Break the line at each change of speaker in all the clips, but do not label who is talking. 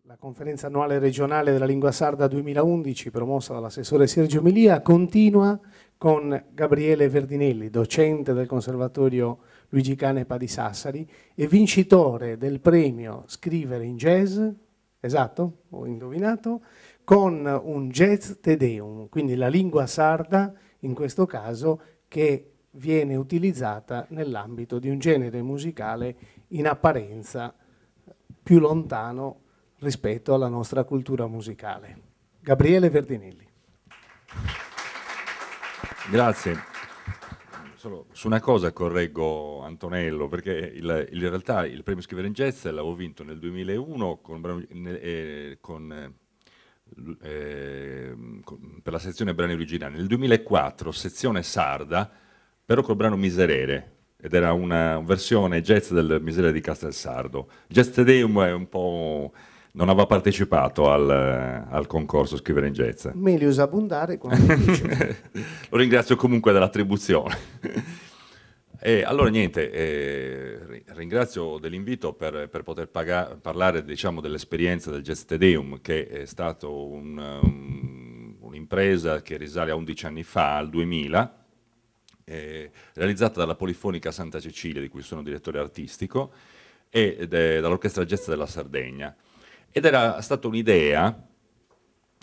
La conferenza annuale regionale della lingua sarda 2011, promossa dall'assessore Sergio Milia, continua con Gabriele Verdinelli, docente del Conservatorio Luigi Canepa di Sassari e vincitore del premio Scrivere in Jazz, esatto? Ho indovinato? Con un jazz te deum, quindi la lingua sarda, in questo caso, che viene utilizzata nell'ambito di un genere musicale in apparenza più lontano rispetto alla nostra cultura musicale. Gabriele Verdinelli.
Grazie. Solo su una cosa correggo Antonello, perché in realtà il premio Scrivere in Jazz l'avevo vinto nel 2001 per la sezione brani originali, nel 2004 sezione sarda, però col brano Miserere, ed era una versione jazz del Miserere di Castelsardo. Jazz Te Deum è un po'... non aveva partecipato al concorso Scrivere in Jazz.
Melius abundare con
Lo ringrazio comunque dell'attribuzione. E allora niente, ringrazio dell'invito per poter parlare, diciamo, dell'esperienza del Jazz Te Deum, che è stato un'impresa che risale a 11 anni fa, al 2000, realizzata dalla Polifonica Santa Cecilia, di cui sono direttore artistico, e dall'Orchestra Jazz della Sardegna. Ed era stata un'idea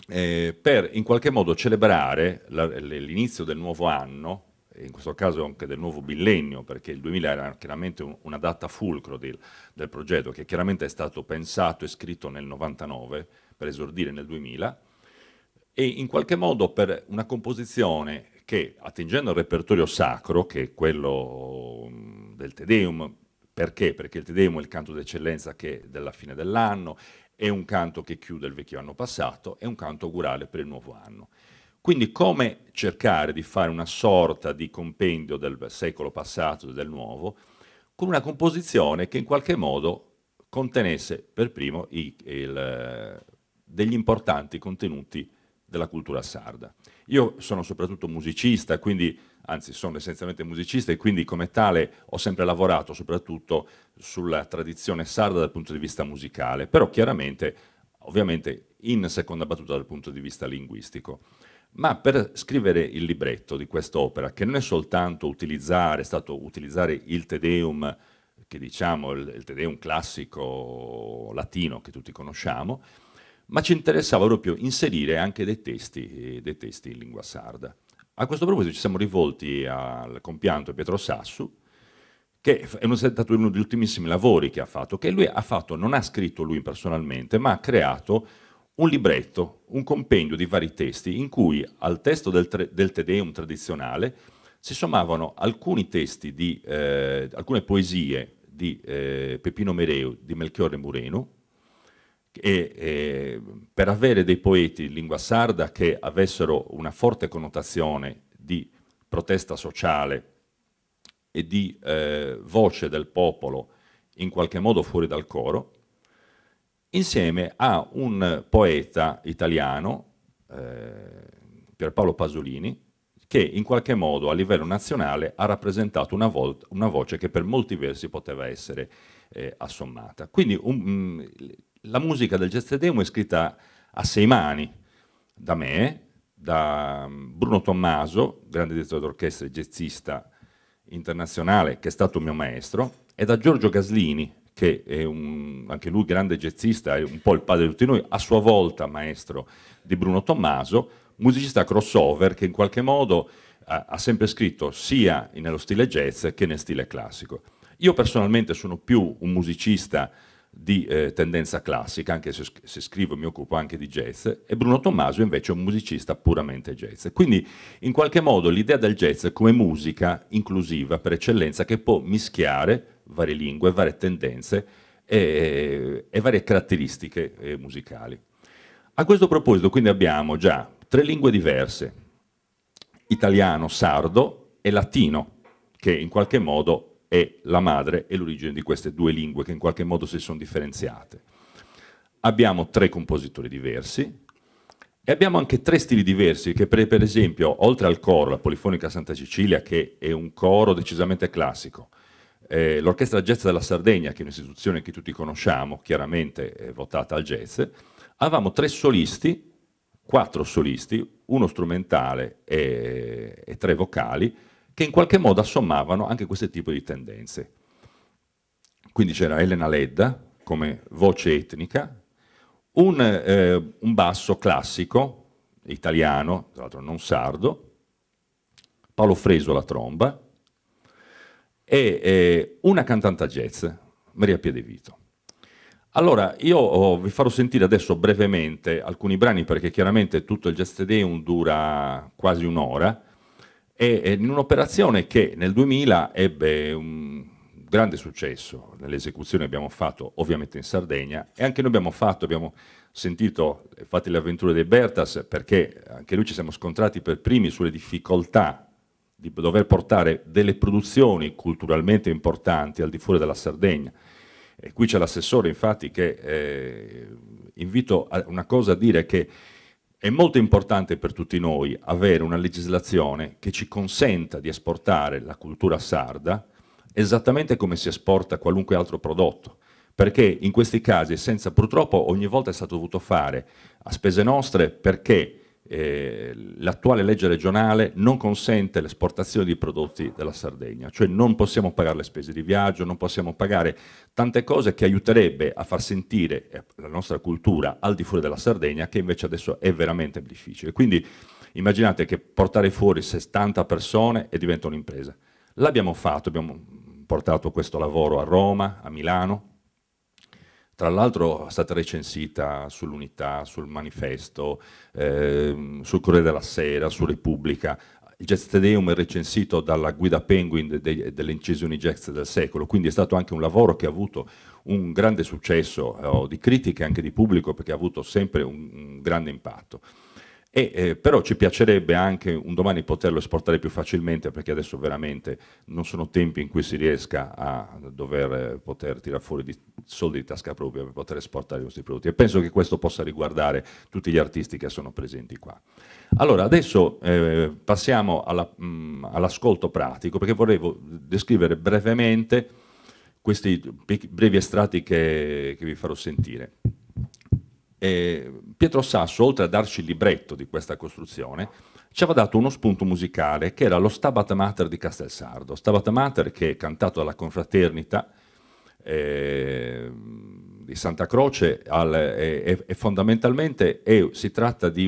per in qualche modo celebrare l'inizio del nuovo anno, in questo caso anche del nuovo millennio, perché il 2000 era chiaramente una data fulcro del progetto, che chiaramente è stato pensato e scritto nel 99 per esordire nel 2000, e in qualche modo per una composizione che, attingendo al repertorio sacro, che è quello del Te Deum, perché? Perché il Te Deum è il canto d'eccellenza che è della fine dell'anno, è un canto che chiude il vecchio anno passato, è un canto augurale per il nuovo anno. Quindi come cercare di fare una sorta di compendio del secolo passato e del nuovo, con una composizione che in qualche modo contenesse per primo degli importanti contenuti della cultura sarda. Io sono soprattutto musicista, quindi, anzi sono essenzialmente musicista, e quindi come tale ho sempre lavorato soprattutto sulla tradizione sarda dal punto di vista musicale, però chiaramente, ovviamente, in seconda battuta dal punto di vista linguistico. Ma per scrivere il libretto di quest'opera, che non è soltanto è stato utilizzare il Te Deum, che diciamo il Te Deum classico latino che tutti conosciamo, ma ci interessava proprio inserire anche dei testi in lingua sarda. A questo proposito ci siamo rivolti al compianto Pietro Sassu, che è stato uno degli ultimissimi lavori che ha fatto, che lui ha fatto, non ha scritto lui personalmente, ma ha creato un libretto, un compendio di vari testi, in cui al testo del Te Deum tradizionale si sommavano alcuni testi alcune poesie di Peppino Mereu, di Melchiorre Murenu, e per avere dei poeti in lingua sarda che avessero una forte connotazione di protesta sociale e di voce del popolo in qualche modo fuori dal coro, insieme a un poeta italiano, Pierpaolo Pasolini, che in qualche modo a livello nazionale ha rappresentato una voce che per molti versi poteva essere assommata. Quindi la musica del Jazz Te Deum è scritta a 6 mani, da me, da Bruno Tommaso, grande direttore d'orchestra e jazzista internazionale, che è stato mio maestro, e da Giorgio Gaslini, che è anche lui grande jazzista, è un po' il padre di tutti noi, a sua volta maestro di Bruno Tommaso, musicista crossover che in qualche modo ha sempre scritto sia nello stile jazz che nel stile classico. Io personalmente sono più un musicista di tendenza classica, anche se scrivo e mi occupo anche di jazz, e Bruno Tommaso invece è un musicista puramente jazz. Quindi in qualche modo l'idea del jazz come musica inclusiva per eccellenza, che può mischiare varie lingue, varie tendenze e varie caratteristiche musicali. A questo proposito quindi abbiamo già 3 lingue diverse, italiano, sardo e latino, che in qualche modo è la madre e l'origine di queste 2 lingue che in qualche modo si sono differenziate. Abbiamo 3 compositori diversi e abbiamo anche 3 stili diversi che per esempio, oltre al coro, la Polifonica Santa Cecilia, che è un coro decisamente classico, l'Orchestra Jazz della Sardegna, che è un'istituzione che tutti conosciamo, chiaramente votata al jazz, avevamo 3 solisti, 4 solisti, uno strumentale e 3 vocali, che in qualche modo assommavano anche questo tipo di tendenze. Quindi c'era Elena Ledda come voce etnica, un basso classico, italiano, tra l'altro non sardo, Paolo Freso alla tromba, e una cantante jazz, Maria Piedevito. Allora, io vi farò sentire adesso brevemente alcuni brani, perché chiaramente tutto il Jazz Te Deum dura quasi un'ora, e in un'operazione che nel 2000 ebbe un grande successo nelle esecuzioni che abbiamo fatto ovviamente in Sardegna, e anche noi abbiamo sentito infatti le avventure dei Bertas, perché anche noi ci siamo scontrati per primi sulle difficoltà di dover portare delle produzioni culturalmente importanti al di fuori della Sardegna. E qui c'è l'assessore, infatti, che invito a una cosa a dire, che è molto importante per tutti noi avere una legislazione che ci consenta di esportare la cultura sarda esattamente come si esporta qualunque altro prodotto, perché in questi casi purtroppo ogni volta è stato dovuto fare a spese nostre, perché l'attuale legge regionale non consente l'esportazione di prodotti della Sardegna, cioè non possiamo pagare le spese di viaggio, non possiamo pagare tante cose che aiuterebbe a far sentire la nostra cultura al di fuori della Sardegna, che invece adesso è veramente difficile. Quindi immaginate che portare fuori 70 persone e diventa un'impresa. L'abbiamo fatto, abbiamo portato questo lavoro a Roma, a Milano. Tra l'altro è stata recensita sull'Unità, sul Manifesto, sul Corriere della Sera, su Repubblica. Il Jazz Te Deum è recensito dalla Guida Penguin delle incisioni jazz del secolo, quindi è stato anche un lavoro che ha avuto un grande successo di critica e anche di pubblico, perché ha avuto sempre un grande impatto. Però ci piacerebbe anche un domani poterlo esportare più facilmente, perché adesso veramente non sono tempi in cui si riesca a poter tirare fuori soldi di tasca propria per poter esportare i nostri prodotti, e penso che questo possa riguardare tutti gli artisti che sono presenti qua. Allora, adesso passiamo all'ascolto pratico, perché volevo descrivere brevemente questi brevi estratti che vi farò sentire. Pietro Sasso, oltre a darci il libretto di questa costruzione, ci aveva dato uno spunto musicale che era lo Stabat Mater di Castelsardo. Stabat Mater, che è cantato dalla confraternita di Santa Croce, e fondamentalmente si tratta di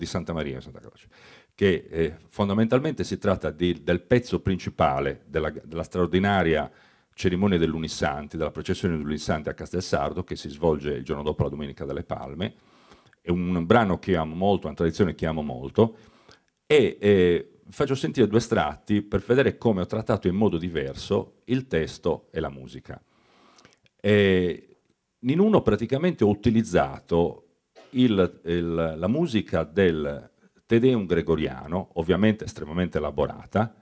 Santa Maria di Santa Croce, che fondamentalmente si tratta del pezzo principale della straordinaria cerimonia dell'Unisanti, della processione dell'Unisanti a Castelsardo, che si svolge il giorno dopo la Domenica delle Palme. È un brano che amo molto, una tradizione che amo molto, e faccio sentire 2 estratti per vedere come ho trattato in modo diverso il testo e la musica. In uno praticamente ho utilizzato la musica del Te Deum gregoriano, ovviamente estremamente elaborata,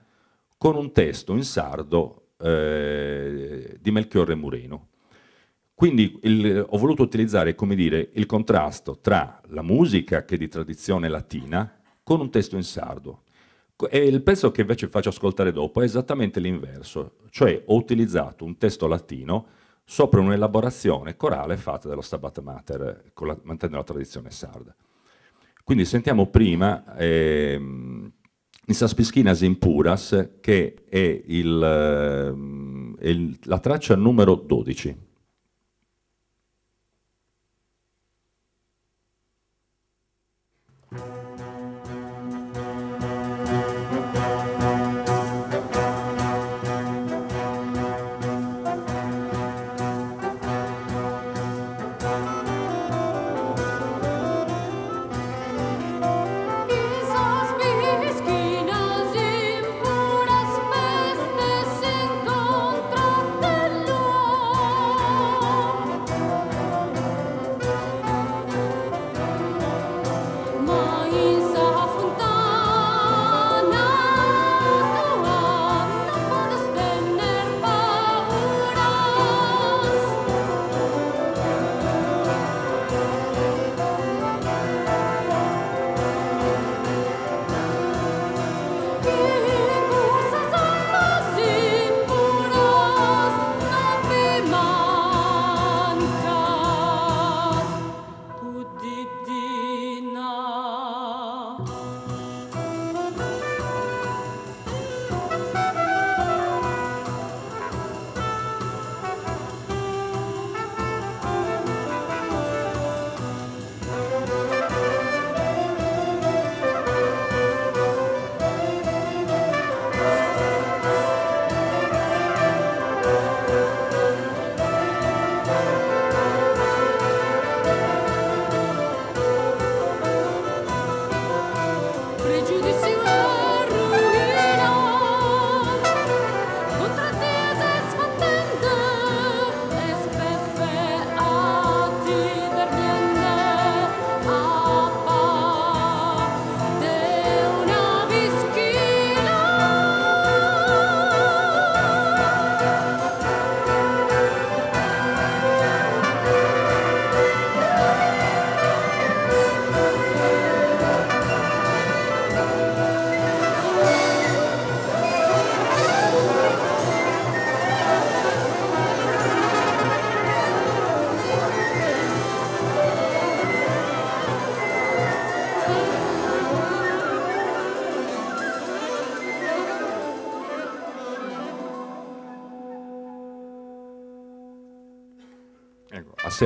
con un testo in sardo di Melchiorre Mureno. Quindi ho voluto utilizzare, come dire, il contrasto tra la musica, che è di tradizione latina, con un testo in sardo. E il pezzo che invece faccio ascoltare dopo è esattamente l'inverso, cioè ho utilizzato un testo latino sopra un'elaborazione corale fatta dallo Stabat Mater, mantenendo la tradizione sarda. Quindi sentiamo prima Nisas Piscinas Impuras, che è la traccia numero 12.
Impuras pestes en contra del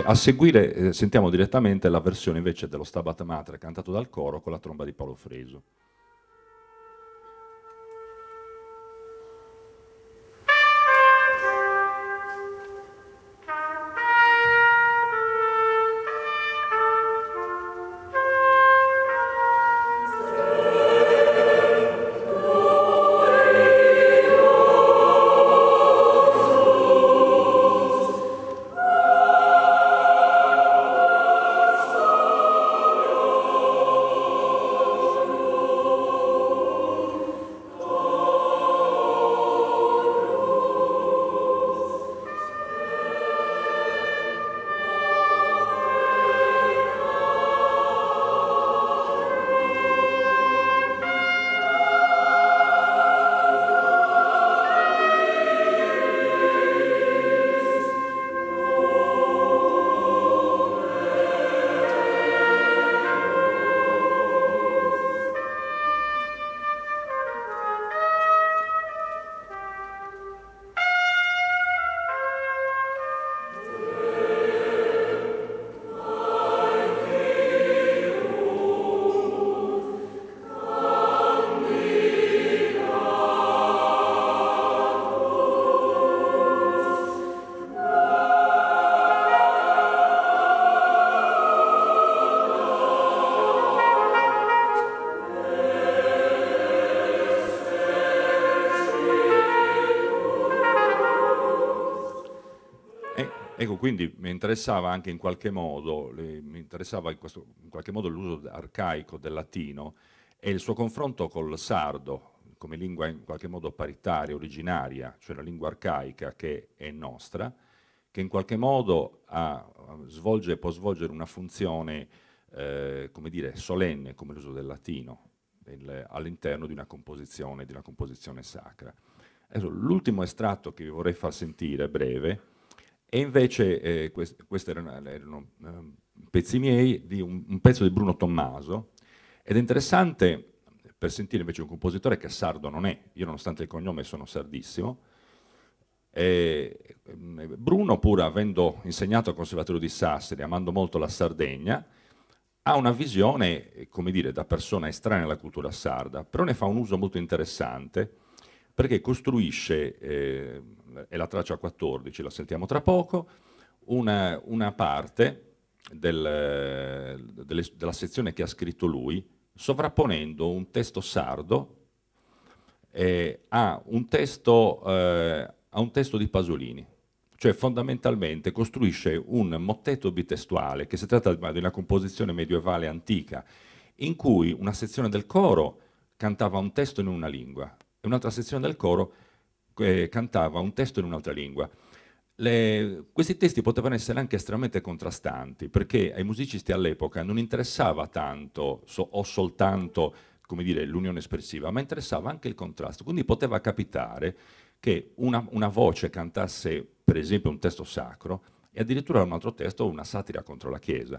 A seguire sentiamo direttamente la versione invece dello Stabat Mater cantato dal coro con la tromba di Paolo Fresu. Ecco, quindi mi interessava anche in qualche modo, mi interessava in qualche modo l'uso arcaico del latino e il suo confronto col sardo come lingua in qualche modo paritaria, originaria, cioè la lingua arcaica che è nostra, che in qualche modo può svolgere una funzione, come dire, solenne come l'uso del latino all'interno di una composizione sacra. L'ultimo estratto che vi vorrei far sentire, breve, e invece questi erano pezzi miei di un pezzo di Bruno Tommaso, ed è interessante per sentire invece un compositore che sardo non è. Io nonostante il cognome sono sardissimo. Bruno, pur avendo insegnato al Conservatorio di Sassari, amando molto la Sardegna, ha una visione, come dire, da persona estranea alla cultura sarda, però ne fa un uso molto interessante perché costruisce, è la traccia 14, la sentiamo tra poco, una parte della sezione che ha scritto lui, sovrapponendo un testo sardo a un testo di Pasolini. Cioè fondamentalmente costruisce un mottetto bitestuale, che si tratta di una composizione medievale antica, in cui una sezione del coro cantava un testo in una lingua e un'altra sezione del coro cantava un testo in un'altra lingua. Questi testi potevano essere anche estremamente contrastanti, perché ai musicisti all'epoca non interessava tanto o soltanto, come dire, l'unione espressiva, ma interessava anche il contrasto. Quindi poteva capitare che una voce cantasse, per esempio, un testo sacro e addirittura un altro testo una satira contro la Chiesa.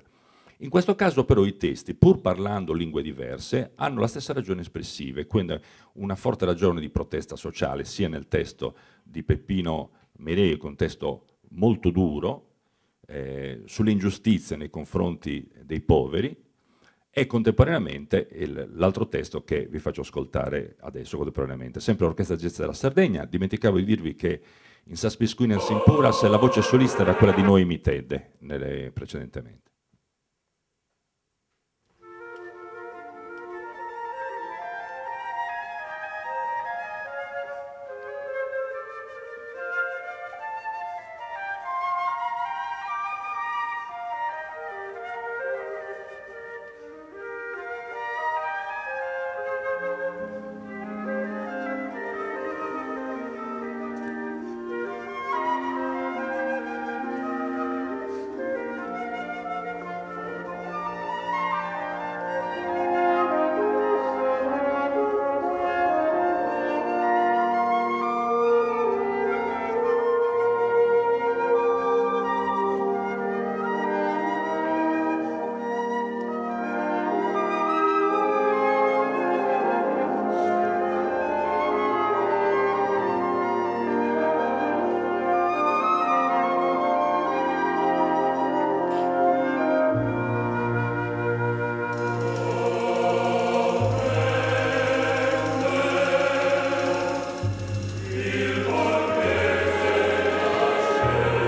In questo caso però i testi, pur parlando lingue diverse, hanno la stessa ragione espressiva, quindi una forte ragione di protesta sociale, sia nel testo di Peppino Mereo, un testo molto duro, sulle ingiustizie nei confronti dei poveri, e contemporaneamente l'altro testo che vi faccio ascoltare adesso contemporaneamente, sempre l'Orchestra Jazz della Sardegna. Dimenticavo di dirvi che in Sas Pisquines in Puras la voce solista era quella di Noemi Tedde precedentemente.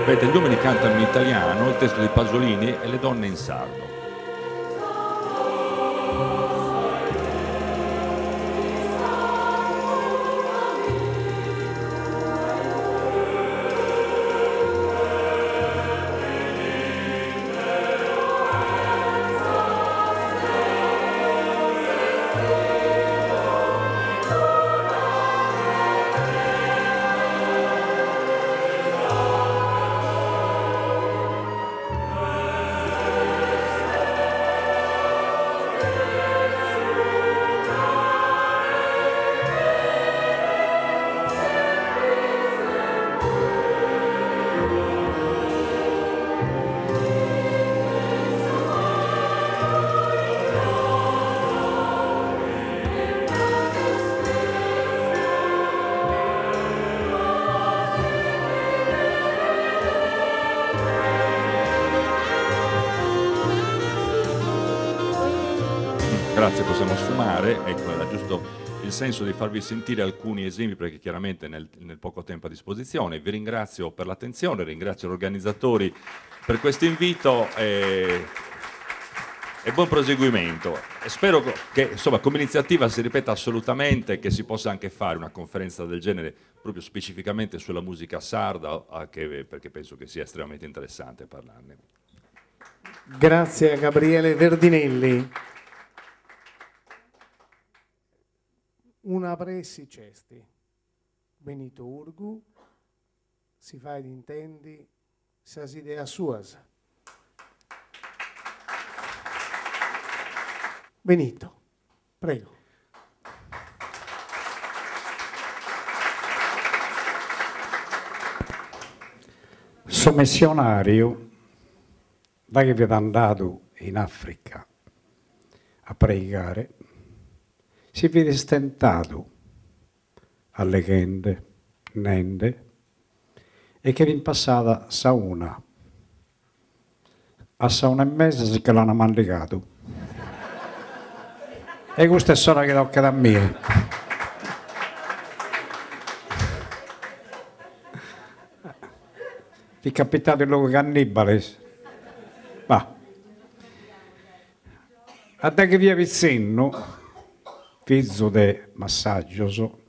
Sapete, gli uomini cantano in italiano, il testo di Pasolini, e le donne in sardo. Grazie, possiamo sfumare. Ecco, era giusto il senso di farvi sentire alcuni esempi, perché chiaramente nel poco tempo a disposizione. Vi ringrazio per l'attenzione, ringrazio gli organizzatori per questo invito e buon proseguimento. E spero che, insomma, come iniziativa si ripeta assolutamente, che si possa anche fare una conferenza del genere proprio specificamente sulla musica sarda, perché penso che sia estremamente interessante parlarne.
Grazie a Gabriele Verdinelli. Una pressi cesti, Benito Urgu, si fa ed intendi, sas idea suas. Benito, prego.
Sono missionario da che vi è andato in Africa a pregare. Si vede stentato alle gente, nende, e che vi è passata sauna. A sauna e mezza si che l'hanno mandicato. E questa è solo che tocca da me. Vi è capitato il luogo cannibale? Va. A da che via vicino, figlio di massaggio,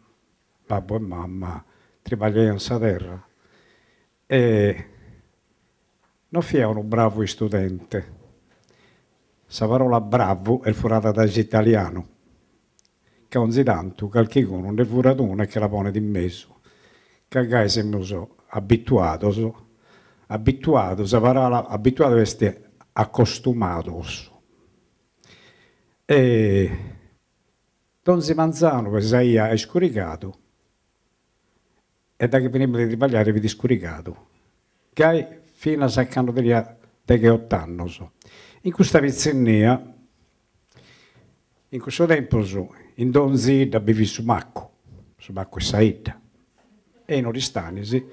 babbo e mamma travagliavano in terra e non fiavano bravo studente. La parola bravo è furata dall'italiano, che ogni tanto qualcuno non è furatone che la pone di mezzo. Che siamo abituati, la parola abituato è accostumato. E Don Manzano, che sei scuricato, e da che veniva di sbagliare, vedi scuricato, che fino a saccando di 8 anni. In questa vicinania, in questo tempo, in Don Zida bevi sumacco e saida, e in Oristanisi,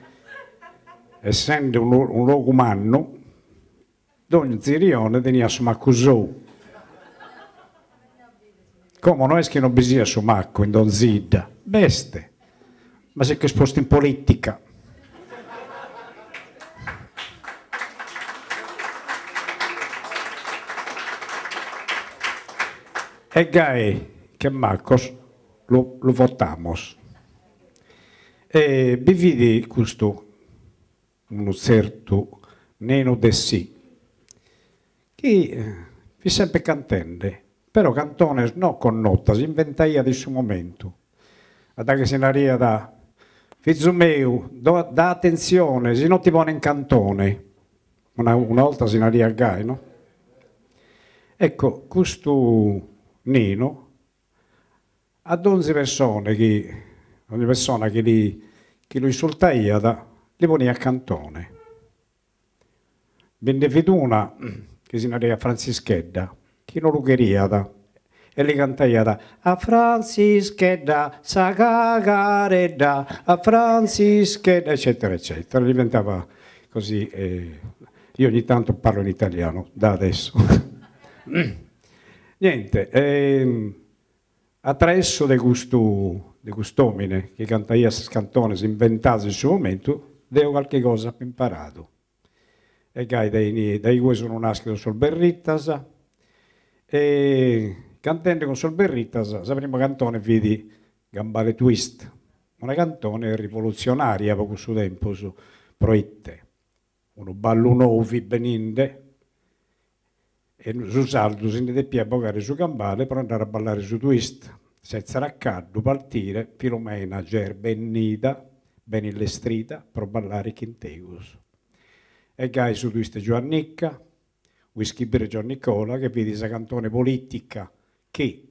essendo un luogo umano, Don Zirione tenia sumacco zou. Come non è che non bisogna sumacco in Don Zida, beste, ma se che sposti in politica. E gai che Marcos lo votamos. E vi vidi questo un certo Neno De Sì, che vi sempre cantende. Però cantone non con nota, si inventaia di suo momento. Da che se n'aria da figlio mio, da attenzione, se non ti pone in cantone. Una volta si n'aria a gai, no? Ecco, questo Nino ad ogni persona che lo insultaia, li poneva a cantone. Venne una che si n'aria Franzischedda, che non lo queria, e li cantaia a Franzischedda, sa cagaredda, a Franzischedda, eccetera, eccetera. Diventava così. Io ogni tanto parlo in italiano, da adesso. Niente, attraverso di quest'uomine che cantaia queste cantone, si inventava in suo momento, devo qualche cosa imparato. e dai cui sono nascito sul Berrittas, e cantando con sul Berrittas, la prima canzone vidi Gambale Twist, una canzone rivoluzionaria per questo tempo su proiette. Uno ballo nuovo beninde e su saldo si ne più a bogare su Gambale per andare a ballare su Twist. Senza raccardo, partire, Filomena, ben nida, ben illustrita, per ballare Chintegus. E gai su Twist Giovannicca, Whisky Beer Gian Nicola, che vedi questa cantone politica che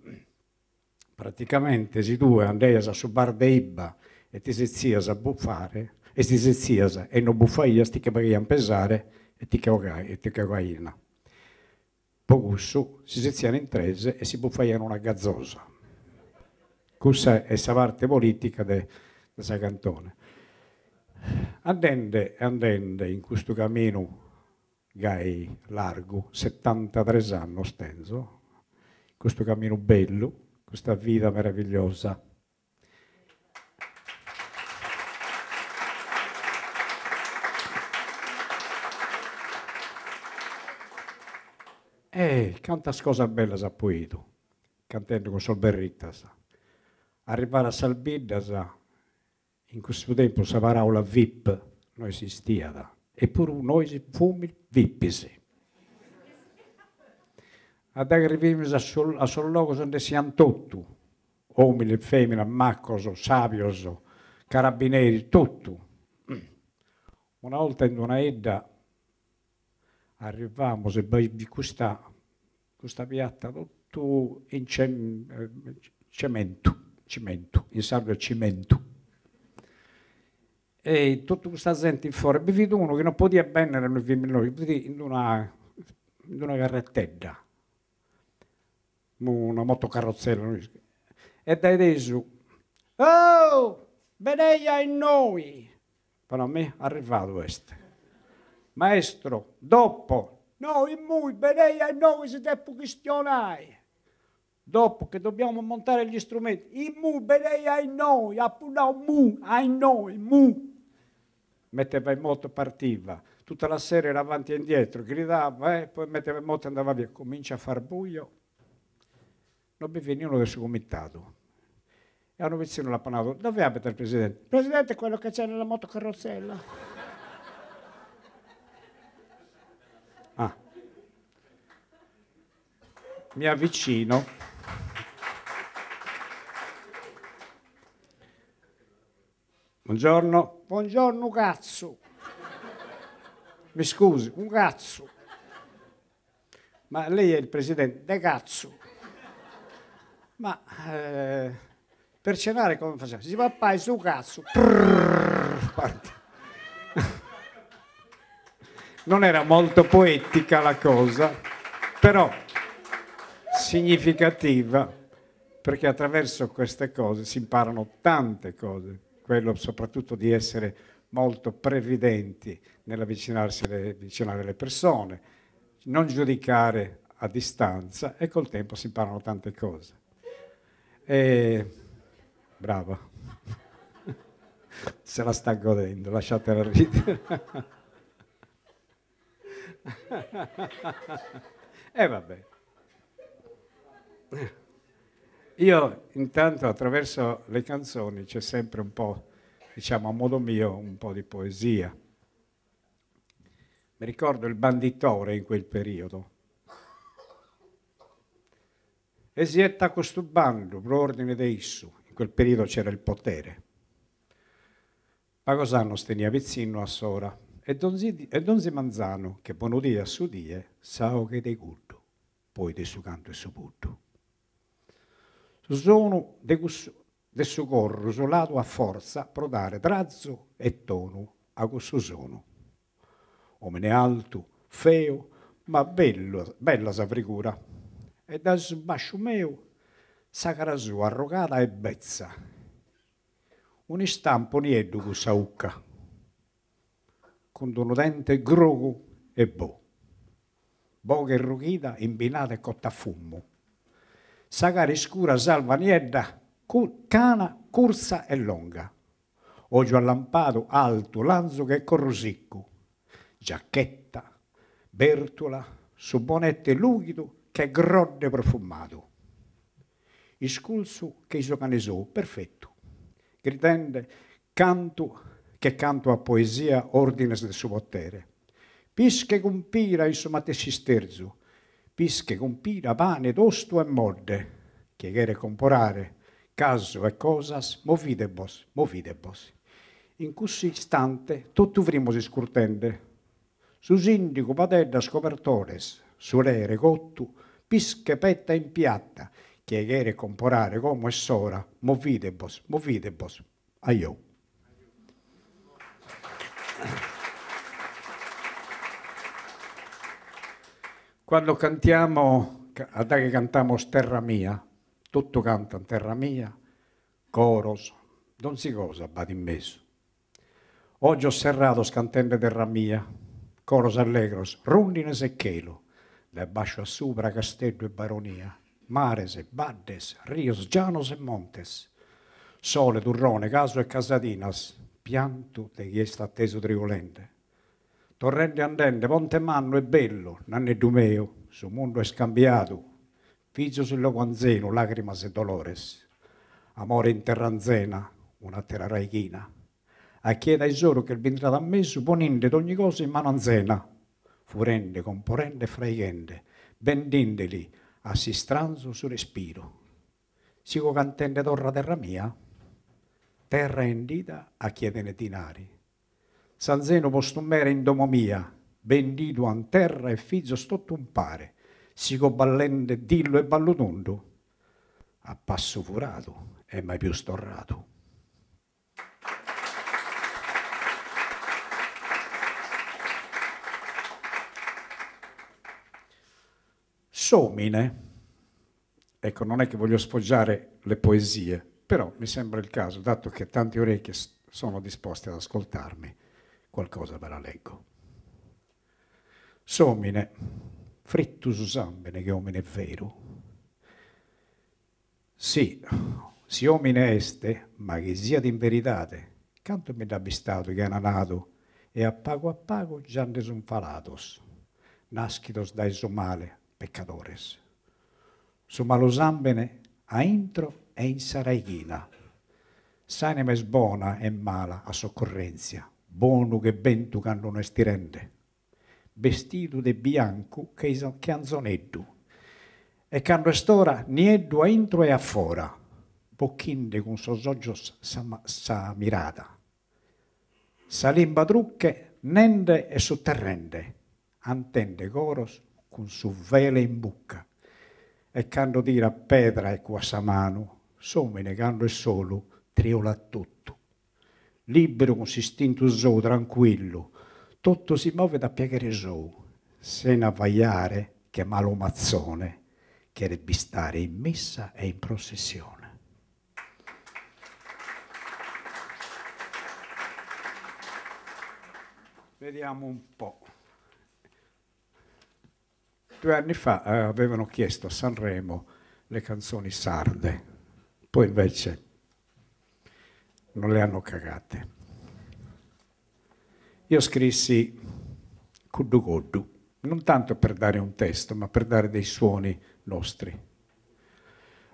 praticamente se tu andai a su bar de Ibba e ti sezias a buffare, e ti sezias e non buffaias, ti che paghiam pesare e ti cagaina. Poi su si seziano in trese e si buffaiano una gazzosa. Questa è la parte politica di questa cantone. Andende in questo cammino gai largo, 73 anni stenzo, questo cammino bello, questa vita meravigliosa. Canta cosa bella sappuito, cantando con Sol Berrittas. Arrivare a Salbiddas, in questo tempo la parola VIP non esisteva, eppure noi fummo vippisi. Ad arriviamo a sul luogo donde siamo tutti, uomini e femmine, maccos, sapios, carabinieri, tutto. Una volta in una edda arrivavamo e questa piatta tutto in cemento, in salvo cemento. E tutta questa gente in fuori, vi vedo uno che non poteva bene noi, in una carrettella, una motocarrozzella. E dai adesso, oh, veneia in noi. Però a me è arrivato questo. Maestro, dopo, noi muy, veneia in noi, si deve questionare. Dopo che dobbiamo montare gli strumenti, in mu, veneia in noi, appunto mu, in noi, mu. Metteva in moto, partiva. Tutta la sera era avanti e indietro, gridava, poi metteva in moto e andava via. Comincia a far buio. Non mi venivano del suo comitato. E hanno vicino la panato. Dove abita il presidente? Il presidente è quello che c'è nella motocarrozzella. Mi avvicino. Buongiorno. Buongiorno cazzo. Mi scusi, un cazzo. Ma lei è il presidente? De cazzo. Ma per cenare come facciamo? Si va a su cazzo. Non era molto poetica la cosa, però significativa, perché attraverso queste cose si imparano tante cose, quello soprattutto di essere molto previdenti nell'avvicinare le persone, non giudicare a distanza, e col tempo si imparano tante cose. Brava, se la sta godendo, lasciatela ridere. Vabbè. Io intanto attraverso le canzoni c'è sempre un po', diciamo a modo mio, un po' di poesia. Mi ricordo il banditore in quel periodo. E si è questo bando per ordine di esso. In quel periodo c'era il potere. Pagosano stenia vicino a Sora e Donzi Manzano, che buono dia su die, sao che dei gusto, poi del suo canto e su butto. Sono del suo corro, isolato a forza, pro dare trazzo e tono a questo sono. Omene alto, feo, ma bella sa figura. E dal sbascio mio, sa sua arrogata e bezza. Un istampo nieddu con sa ucca, con un dente grogo e boga e rughita, imbinata e cotta a fumo. Sagari scura salva niedda, cana, corsa e longa. Oggi allampato, alto, lanzo che corrosicco, giacchetta, Bertola, su bonette lucido che grodde profumato. Isculsu che iso canesò, perfetto. Gridende, canto a poesia, ordines del suo potere. Pische compira iso matessi sterzu, pische compira pane, tosto e modde, che chiede comporare, caso e cosas, movidebos. In questo istante, tutto frimos iscurtende. Sus indico, padedda, scopertores, surere, cottu, pische petta in piatta, che chiede comporare come e sora, movidebos, aiò. Quando cantiamo, a che cantiamo Terra Mia, tutto canta Terra Mia, coros, non si cosa va in mezzo. Oggi ho serrato scantende Terra Mia, coros allegros, rundines e chelo, da basso a sopra castello e baronia, mares e baddes, rios, llanos e montes, sole, turrone, caso e casatinas, pianto di chi sta atteso triolente. Torrente andente, ponte manno e bello, nanne dumeo, su mondo è scambiato, figlio sullo guanzeno, lacrimas e dolores, amore in terranzena, una terra raichina, a chieda isoro che il vindrà da me, supponinde d'ogni cosa in mano anzena, furende, comporende e fraighende, bendindeli, assistranzo su respiro. Sigo cantende torra terra mia, terra indita a chiedene dinari. Sanzeno postumere in domo mia, bendito an terra e figlio stotto un pare, sigo ballende dillo e ballutondo, a passo furato e mai più storrato. Somine, ecco, non è che voglio sfoggiare le poesie, però mi sembra il caso, dato che tante orecchie sono disposte ad ascoltarmi, qualcosa ve la leggo. Somine, frittus usambene che omine è vero. Sì, si omine este, ma che sia in veritate, canto mi da bistato che ananato, e a pago già ne son falatos, nascidos dai so male, peccadores. Su malosambene a intro e in saraichina. S'anima è buona e mala a soccorrenzia, buono che bentu quando non estirende. Vestito de bianco che anzoneddu. E quando estora nieddu a intro e a fora, bocchinde con sos oggios sa mirata. Sa limba trucche nende e sotterrende, antende coros con su vele in bucca. E quando tira pedra e qua sa mano, somene quando è solo, triola tutto. Libero con s'istinto zou, tranquillo, tutto si muove da piegare zou, se ne avvaiare che malo mazzone, che debbi stare in messa e in processione. Vediamo un po'. 2 anni fa avevano chiesto a Sanremo le canzoni sarde, poi invece non le hanno cagate. Io scrissi Cuddu Coddu, non tanto per dare un testo, ma per dare dei suoni nostri.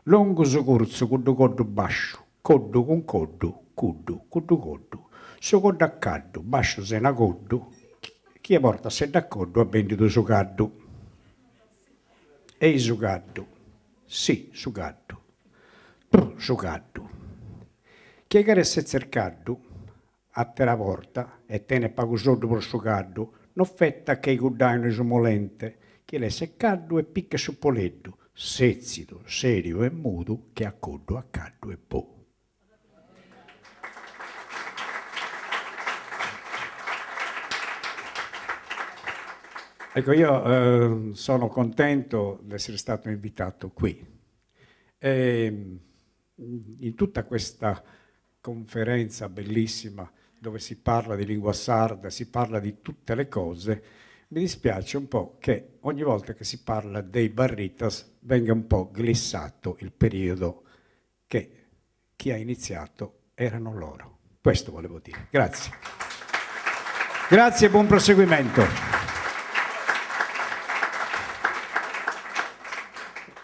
Longo su corso, Cuddu Coddu bascio, coddu con coddu, cuddu, Cuddu Coddu. Su coddu a caddu, bascio se na coddu, chi porta se d'accordo ha vendito su caddu. E su caddu, sì, su caddu, su caddu. Chi che se cercaddu, a terra porta, e te ne pago soldo per su caddu, non fetta che i gudaino su molente, che le seccaddu e picche su poleddu, sezzito, serio e muto, che a coddu, a caddu e po'. Ecco, io sono contento di essere stato invitato qui. In tutta questa conferenza bellissima dove si parla di lingua sarda, si parla di tutte le cose, mi dispiace un po' che ogni volta che si parla dei Barritas venga un po' glissato il periodo che chi ha iniziato erano loro. Questo volevo dire. Grazie. Grazie e buon proseguimento.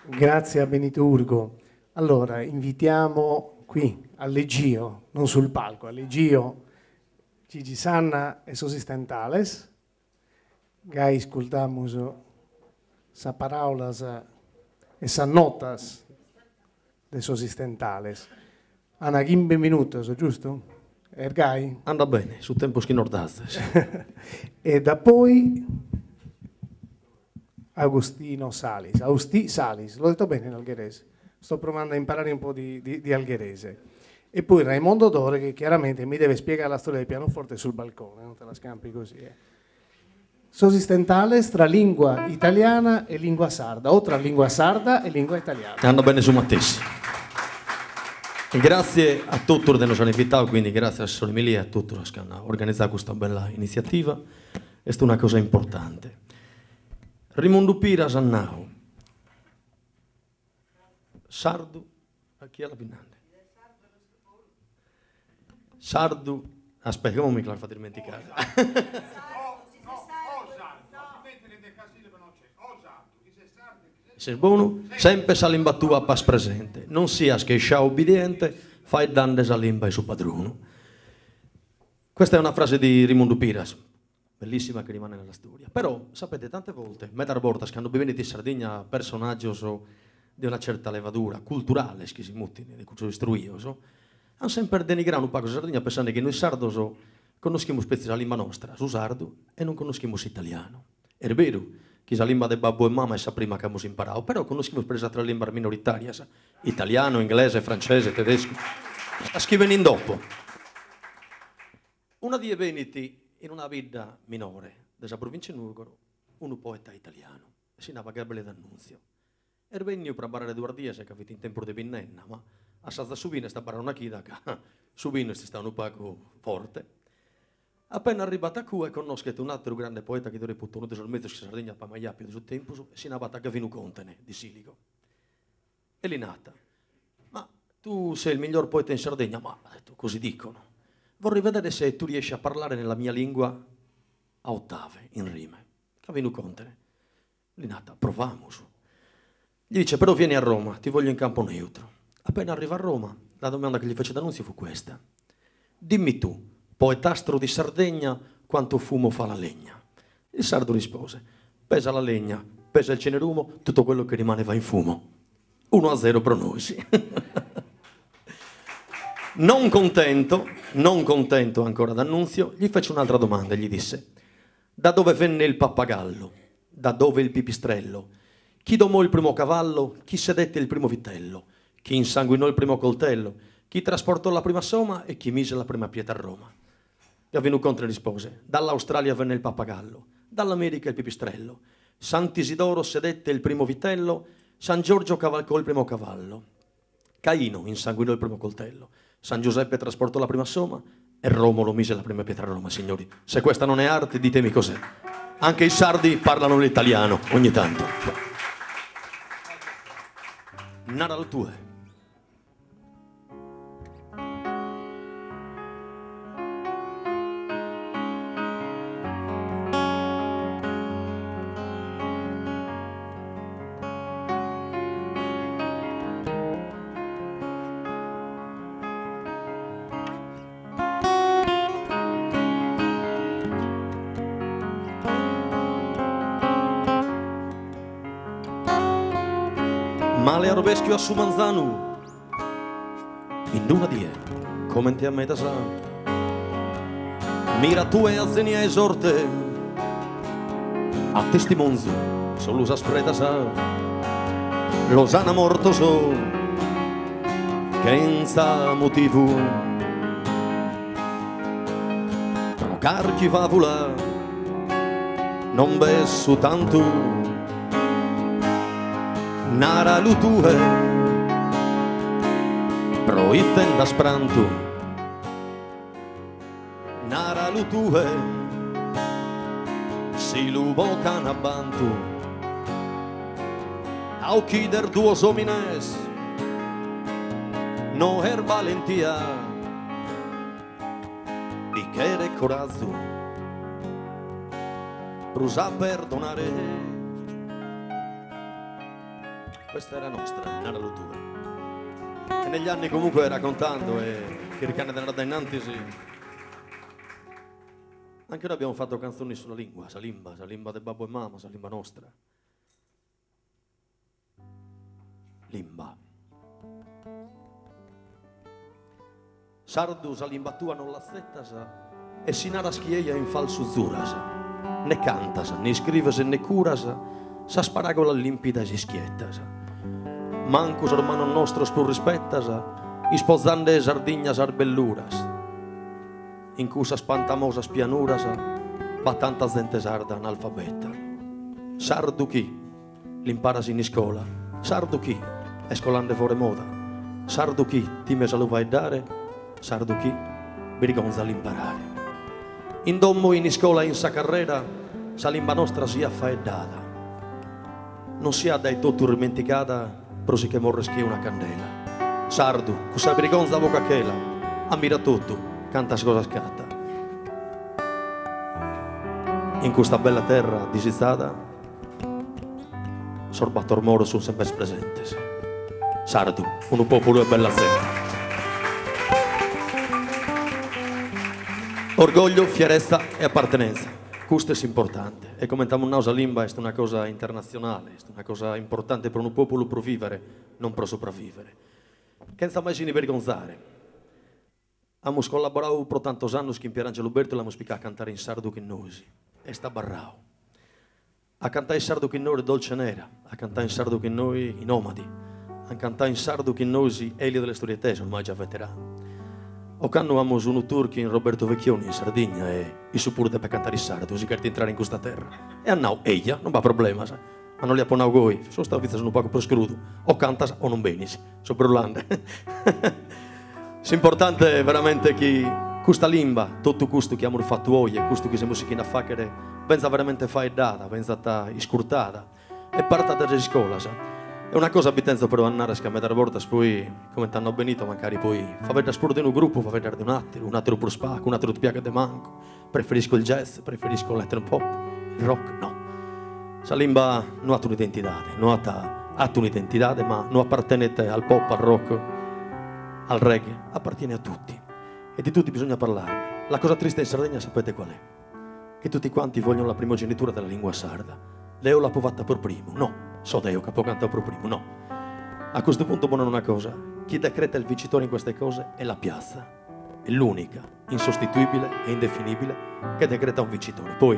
Grazie a Benito Urgo. Allora, invitiamo qui all'Egio, non sul palco, all'Egio Gigi Sanna e Sosistentales. Gai escultamos sa paraulas e sa notas de Sosistentales. Ana 15 minutos, giusto? Ergai?
Anda bene, su tempo schinordaste.
E da poi Agostino Salis. Austi Salis, l'ho detto bene in algherese. Sto provando a imparare un po' di algherese. E poi Raimondo Dore, che chiaramente mi deve spiegare la storia del pianoforte sul balcone, non te la scampi così. Sosistentales tra lingua italiana e lingua sarda, o tra lingua sarda e lingua italiana.
Anda bene su Mattessi. Grazie a tutti che ci hanno invitato, quindi grazie all'assessore Emilia e a tutti che hanno organizzato questa bella iniziativa. È stata una cosa importante. Rimondo Pira Sannao. Sardu, a chi è la pinnante? Sardu, aspetta, come mi fa dimenticare? Se buono, sempre salimbattua a pas presente, non sia schiescia obbediente, fai dandes a limba e suo padrono. Questa è una frase di Rimondo Piras, bellissima che rimane nella storia. Però, sapete, tante volte, metar voltas che hanno venuto in Sardegna personaggi di una certa levadura culturale, che si muttino, di cui sono istruito, hanno sempre denigrato un po' la Sardegna pensando che noi sardos conosciamo spesso la lingua nostra, su sardo, e non conosciamo l'italiano. È vero che la lingua di babbo e mamma è la prima che abbiamo imparato, però conosciamo spesso altre lingue minoritarie, italiano, inglese, francese, tedesco. La scrivono in dopo. Una di veniti in una vita minore della provincia di Nuoro, un poeta italiano, si chiamava Gabriele D'Annunzio. Era venuto per parlare 2 giorni, se capite in tempo di Binnenna, ma a Sazza Subino sta parlando una chida che Subino si sta un po' forte. Appena arrivata a Cua, conoscete un altro grande poeta che dovrebbe potuto sul mezzo che Sardegna per mai più di suo tempo, e si chiamava Gavino Contene di Siligo. E lì nata. Ma tu sei il miglior poeta in Sardegna? Ma ha detto, così dicono. Vorrei vedere se tu riesci a parlare nella mia lingua a ottave, in rime. Gavino Contene. Lì nata, proviamo su. Gli dice, però vieni a Roma, ti voglio in campo neutro. Appena arriva a Roma, la domanda che gli fece D'Annunzio fu questa. Dimmi tu, poetastro di Sardegna, quanto fumo fa la legna? Il sardo rispose, pesa la legna, pesa il cenerumo, tutto quello che rimane va in fumo. 1-0 per noi, sì. Non contento ancora D'Annunzio, gli fece un'altra domanda e gli disse, da dove venne il pappagallo? Da dove il pipistrello? Chi domò il primo cavallo? Chi sedette il primo vitello? Chi insanguinò il primo coltello? Chi trasportò la prima soma e chi mise la prima pietra a Roma? Gavino Contene rispose, dall'Australia venne il pappagallo, dall'America il pipistrello, Sant'Isidoro sedette il primo vitello, San Giorgio cavalcò il primo cavallo, Caino insanguinò il primo coltello, San Giuseppe trasportò la prima soma e Romolo mise la prima pietra a Roma, signori. Se questa non è arte, ditemi cos'è. Anche i sardi parlano l'italiano ogni tanto. Naral tue. Male a Robeschio a Sumanzano, in una die, come te a me da sa, mira tu e a zenia esorte, a testimonzo, solo usa spreda sa, Losana morto so, che senza motivo, no carchi favula, non besso tanto, nara lutue, proitten da spranto, nara lutue, si lubo canabantu, au chider duos homines, no her valentia, di chere corazzo, prusa perdonare. questa era nostra, nella lottura. E negli anni comunque raccontando e che ricane della innanzi, anche noi abbiamo fatto canzoni sulla lingua, Salimba, Salimba del babbo e mamma, Salimba nostra. Limba. Sardu Salimba tua non l'azzettasa e sinara schieia in falso zurasa. Ne cantasa, ne scrivasa, ne curasa, sa sparagola limpida e schiettasa. Mancus hermano nostro spur rispettasa, ispozzande sardignas arbelluras. In cusa spantamosa spianurasa, battanta gente sarda analfabeta. Sardu chi, l'imparasi in scuola, sardu chi, escolande fuori moda, sardu chi, ti mesa lo vai dare, sardu chi, brigonza l'imparare. In dommo in scuola in sa carrera, sa limba nostra sia faeddata. Non sia dai tutto dimenticata, prosi che morre schia una candela. Sardu, cusa brigonza boca chela, ammira tutto, canta cosa scatta. In questa bella terra disizzata, sorbattor moro sono sempre presenti. Sardu, un popolo e bella zetta. Orgoglio, fierezza e appartenenza. Questo è importante. E come diciamo noi, limba è una cosa internazionale, è una cosa importante per un popolo per vivere, non per sopravvivere. Senza mai si vergognare. Abbiamo collaborato per tanti anni con Pierangelo Berto e l'abbiamo spiegato a cantare in sardo che noi. E sta barrao. A cantare in sardo che noi Dolce Nera, a cantare in sardo che noi i Nomadi, a cantare in sardo che noi Elio delle Storietese, ormai già veterano. O quando abbiamo un turco in Roberto Vecchioni in Sardegna e i suppurde per cantare in sardo, così che entrare in questa terra. E annau, eia, non va problema, sa. Ma non li apponau goi, sono stato un poco per scrudo. O cantas o non benis, sono per Olanda. È importante veramente che questa limba, tutto questo che abbiamo fatto oggi, questo che siamo in a fare, pensa veramente faeddata, pensa iscurtata. E parte da scuola, sa. È una cosa abitenza però andare a scambiare volte, poi come t'hanno benito magari poi fa vedere sport di un gruppo, fa vedere di un altro per spacco, un altro ti piace di manco. Preferisco il jazz, preferisco l'electropop, il rock, no. Salimba non ha un'identità, non ha un'identità, ma non appartiene al pop, al rock, al reggae, appartiene a tutti. E di tutti bisogna parlarne. La cosa triste in Sardegna sapete qual è? Che tutti quanti vogliono la primogenitura della lingua sarda. Leo l'ha provata per primo, no. So Deo che può cantare per primo, no. A questo punto buona una cosa, chi decreta il vincitore in queste cose è la piazza, è l'unica, insostituibile e indefinibile che decreta un vincitore. Poi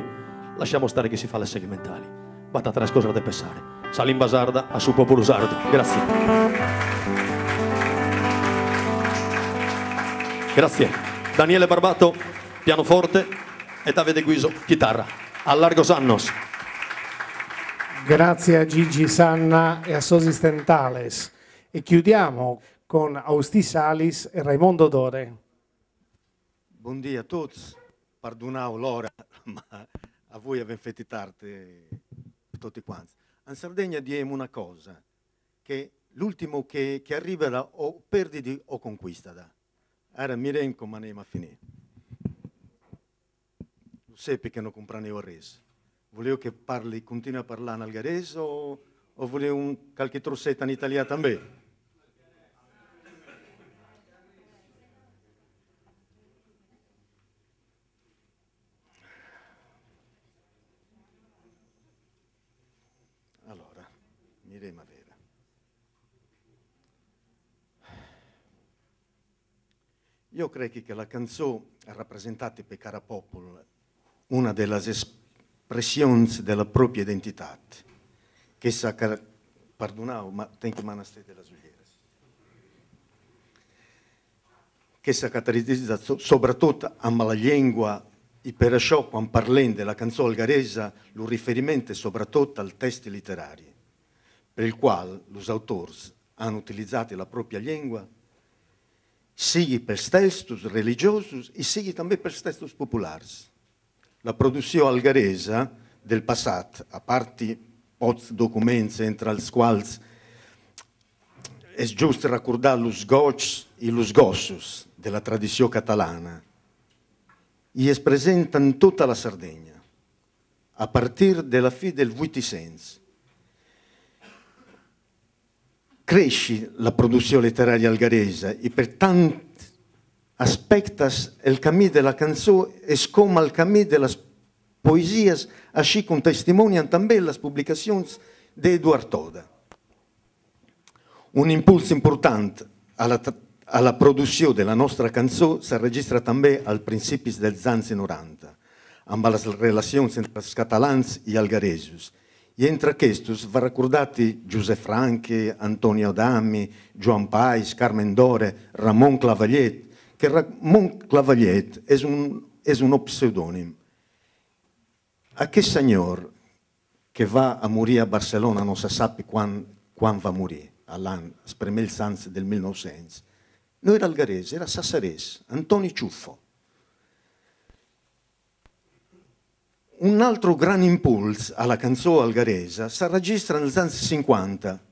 lasciamo stare chi si fa le segmentali, batta tre cose da pensare. Salimba sarda a suo popolo sardo. Grazie. Grazie. Daniele Barbato, pianoforte, e Davide Guiso, chitarra. A largos annos.
Grazie a Gigi Sanna e a Sosi Stentales. E chiudiamo con Austi Salis e Raimondo Dore.
Buongiorno a tutti, pardonau l'ora, ma a voi avete fatto tardi tutti quanti. In Sardegna diamo una cosa, che l'ultimo che arriverà o perdi o conquista. Era mirenco ma ne ma finì. Lo sappi che non comprano il reso. Volevo che continui a parlare in algarese o volevo qualche trossetta in italiano també? Allora, miremo a vedere. Io credo che la canzone ha rappresentato per cara popolo una delle espressioni della propria identità, che sa, pardonau, ma tengo mano a stare la sugliera, che si caratterizza soprattutto alla lingua e per ciò quando parliamo della canzone algarese lo riferimento è soprattutto al testo letterario, per il quale gli autori hanno utilizzato la propria lingua sia per testi religiosi e sia anche per testi popolari. La produzione algarese del passato, a parte pochi documenti tra i quali è giusto ricordare gli sgocci e gli sgossos della tradizione catalana, e è presente in tutta la Sardegna, a partire dalla fine del 800. cresce la produzione letteraria algaresa e per tanti aspetti il cammino della canzone è come il cammino delle poesie, così come testimoniano anche le pubblicazioni di Eduard Toda. Un impulso importante alla produzione della nostra canzone si registra anche al principi degli anni 90, amb le relazioni entre els catalans e algaresos. E entre aquests va ricordati Josep Franchi, Antonio Adami, Joan Pais, Carmen Dore, Ramon Clavallet, che Ramon Clavallet és un pseudònim. Aquest senyor que va a morir a Barcelona, no se sap quan va morir, l'any, els primers anys del 1900, no era algarès, era sassarès, Antoni Ciuffo. Un altro gran impuls alla canzone algaresa si registra negli anni 50,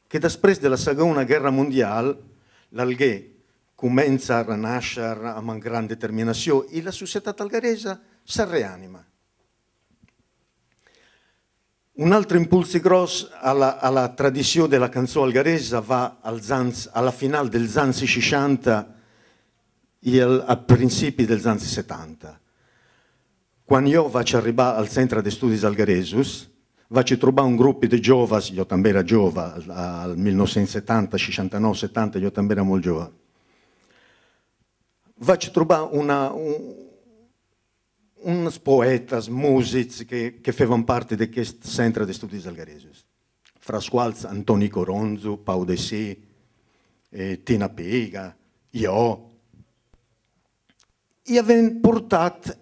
che després della Seconda Guerra Mondiale l'alguer comincia a rinascere amb gran determinazione e la società algaresa si reanima. Un altro impulso grosso alla tradizione della canzone algaresa va alla finale degli anni 60 e a principi degli anni 70. Quando io vaig arribar al Centre di Studi Algaresos, vaig trobar un gruppo di giovani, io també era giovane, al 1970, 69, 70, io també era molto giovane. Vaig trobar uns poetes, musici che facevano parte di questo Centre di Studi Algaresos, fra i quali Antoni Coronzo, Pau Dessì, Tina Piga, io. E avevano portato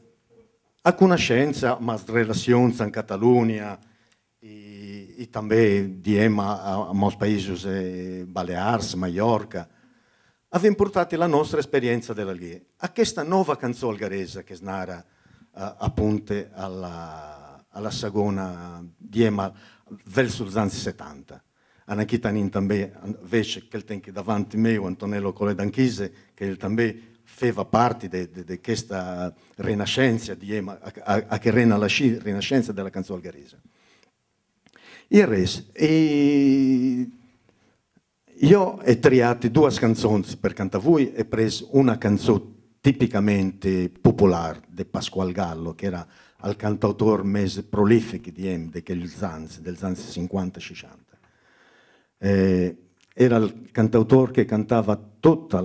a conoscenza le relazioni in Catalunya e també diem a molti paesi Balears, Mallorca, abbiamo portato la nostra esperienza dell'alghe. A questa nuova canzone algaresa che snara appunto alla seconda diem verso gli anni 70. Anche tenim també, veig che il tengo davanti a me, Antonello Coledanchise, che també faceva parte di questa rinascenza, a che rena la rinascenza della canzone algaresa. Il resto, io ho triato due canzoni per cantare a voi e ho preso una canzone tipicamente popolare di Pasquale Gallo, che era il cantautore più prolifico degli anni 50-60. Era il cantautore che cantava tutti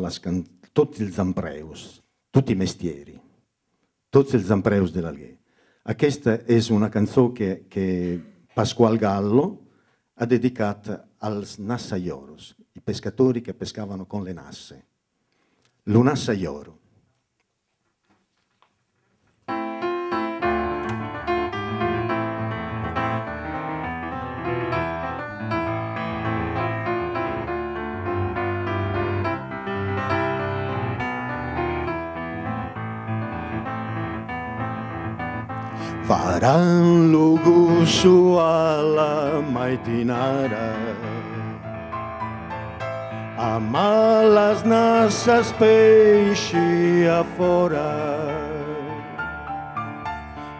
gli zampreus, tutti i mestieri, tutti gli zampreus dell'alghe. Questa è una canzone che Pasquale Gallo ha dedicato als nassaioros, i pescatori che pescavano con le nasse. L'unassaioro. Faran lo gusto alla maitinara, a malas nassas peixi afora,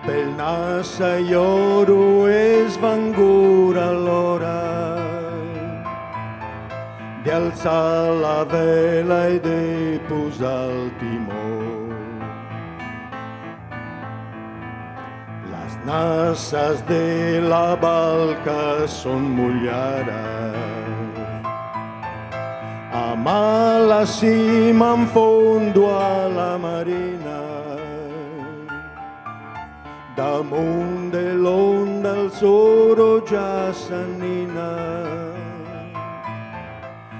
pel nassaioro svangura l'ora, di alzar la vela e di posar il timore. Nassas de la barca son mulladas, a mala cima en fondo a la marina, damunt de l'onda el soro ja s'anina,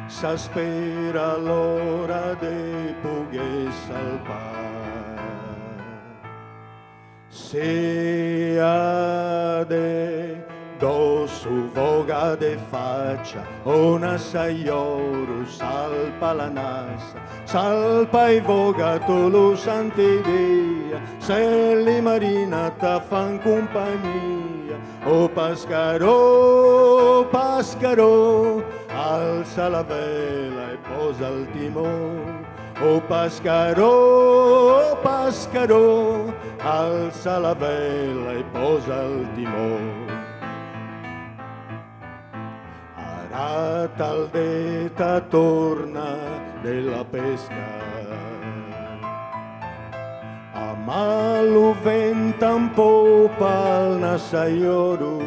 s'espera l'hora de poder salvar. Se ha de do su voga de faccia, una saioro salpa la nassa, salpa e voga tu lo santi dia, se li marina ta fan compagnia, o pascaro, pascaro, alza la vela e posa il timone. O pascaro, pascaro, alza la vela e posa il timone. la taldeta torna della pesca, a malu venta un po' pal nasaioru,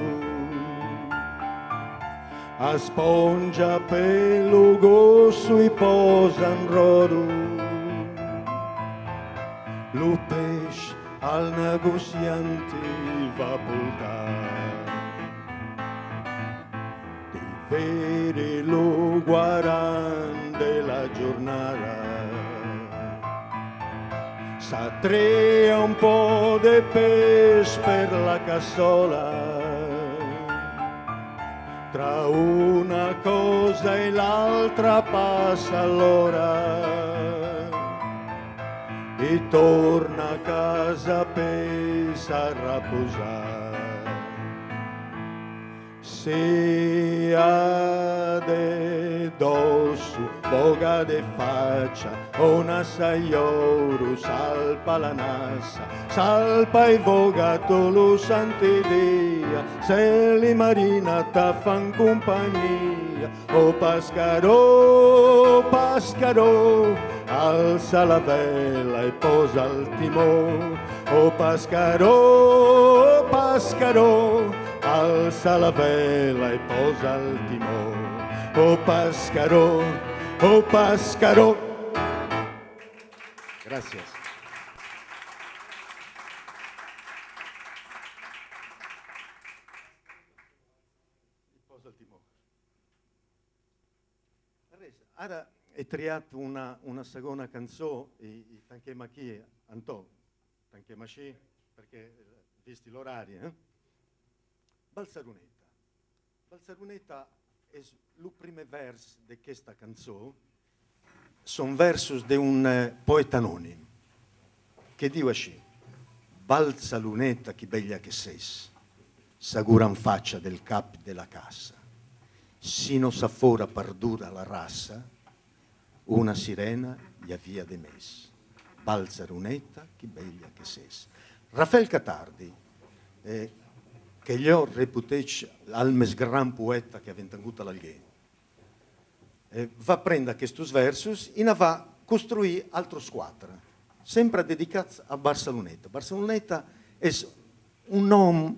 a spongia pelugo sui posan roru, lo pesce al negoziante va portare, di vere lo guaran della giornata, s'attrea un po' de pesce per la cassola, tra una cosa e l'altra passa l'ora, e torna a casa pensa a riposare. Se ha de dosso, boga de faccia, una saioru salpa la nassa, salpa e vogato lo sant'idea, se li marina ta fan compagnia, o Pascaro, Pascaro, alza la vela e posa il timone, o Pascaro, Pascaro, alza la vela e posa il timone, o Pascaro, o Pascaro. Grazie. Posa il timone. Ara è triato una seconda canzone, tanche macchie, Antò, tanche macchie, perché visti l'orario, Balsarunetta. Balsarunetta è il primo verso di questa canzone, sono versi di un poeta anonimo, che dice così: Balsarunetta, chi bella che sei, s'agura in faccia del capo della cassa, sino s'affora perdura la rassa, una sirena gli avvia de mes. Balsarunetta, chi bella che sei. Raffaele Catardi, che io reputo al mes gran poeta che ha venuto all'Alghè, va a prendere questi versi e va a costruire altre squadre, sempre dedicate a Balsarunetta. Balsarunetta è un nome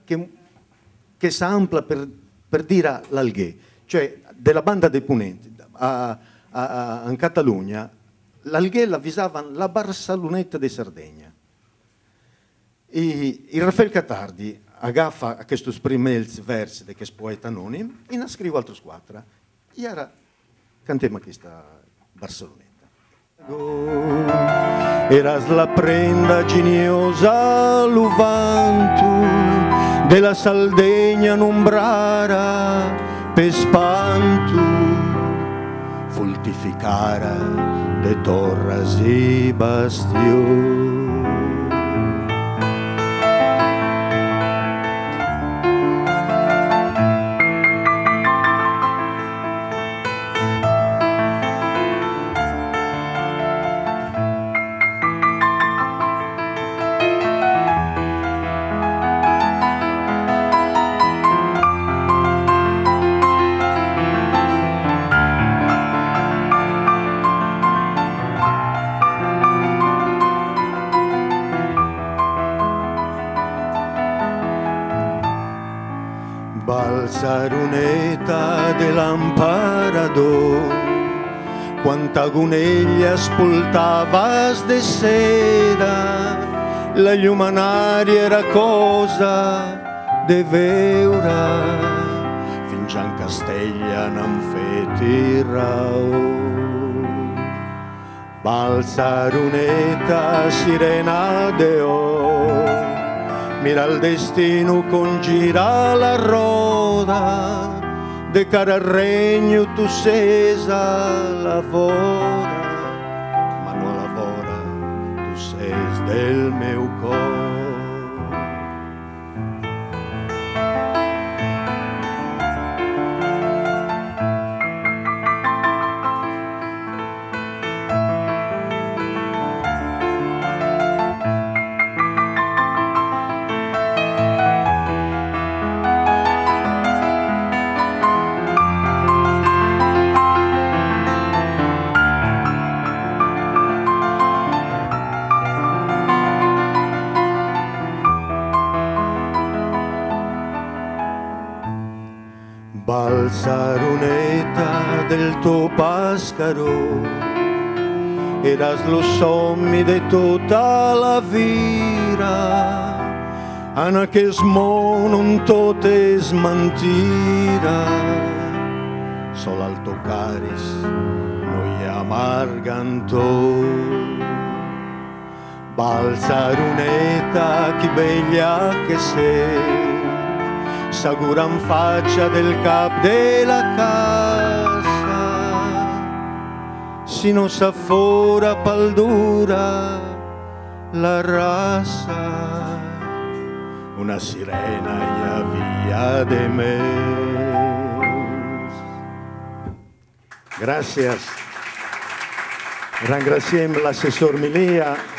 che si amplia per dire l'Alghè, cioè della banda dei Punenti. In Catalogna l'Alghè l'avvisavano la Balsarunetta di Sardegna. E Raffaele Catardi agaffa questi primi versi di questo poeta anonimo e ne scrive altre squadre. E ora cantiamo questa Balsarunetta. Eras la prenda geniosa l'uvantu della Sardegna nombrara per spantu fultificara de torres e bastió. Balsarunetta dell'Amparador, quanta guneglia spoltavas de seda, la llumanaria era cosa de veura, fin Gian Casteglia n'han feti raó. Balsarunetta sirena de or, mira il destino congira la roda, de cara al regno tu sesa lavora, ma non lavora, tu sei del meu cor. Balsaruneta del tuo pascaro, eras lo sommi de tutta la vira, Ana che smo non te smantira, sol al tocaris noi amarganto. Balsaruneta chi beglia che sei, s'auguran faccia del cap della casa, si non s'affora paldura la razza, una sirena ya via de me. Gracias. Ringraziamo l'assessor Milia.